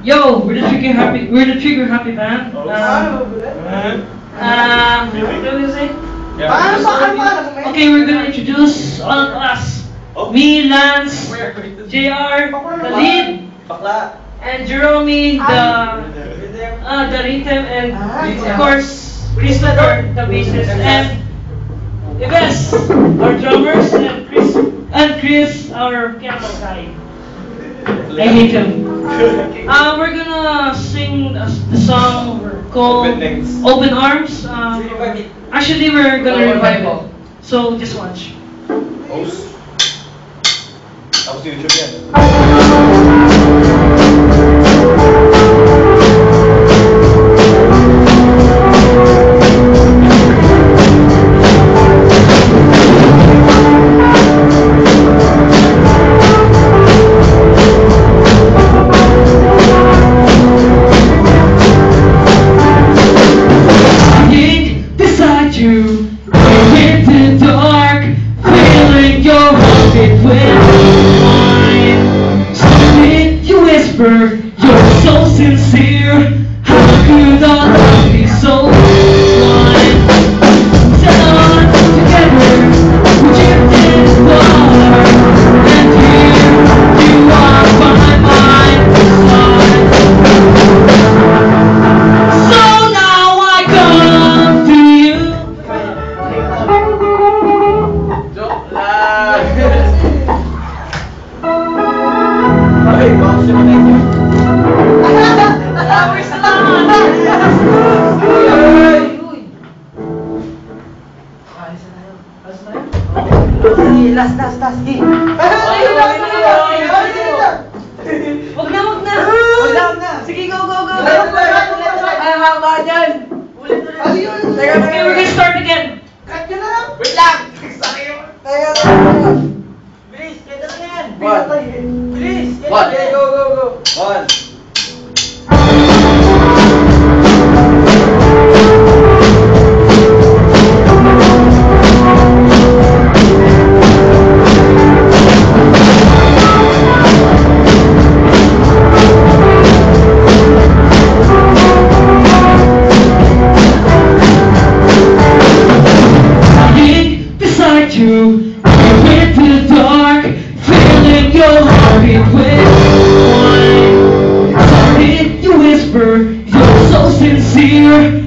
Yo, we're the Trigger Happy Band. What do you say? Okay, we're gonna introduce all of us. Me, Lance, JR, Khalid, and Jerome, the rhythm, and of course, Christopher, the bassist, and the best, our drummers, and Chris, our piano guy. I hate him. We're gonna sing the song called Open Arms. Actually, we're gonna revive it. So just watch. Tapos YouTube yan. You in the dark, feeling your heartbeat with mine. Something you whisper, you're so sincere. How could our love be so blind? Set on together, we drifted far, and here you are by my side. So now I come to you. Last. Wag na. Sige, go. Ay, haba dyan. Okay, we're gonna start again. Wait lang! Bilis, kaya na yan! Bilis! Go! 1. You in the dark, feeling your heartbeat with mine. Something you whisper, you're so sincere.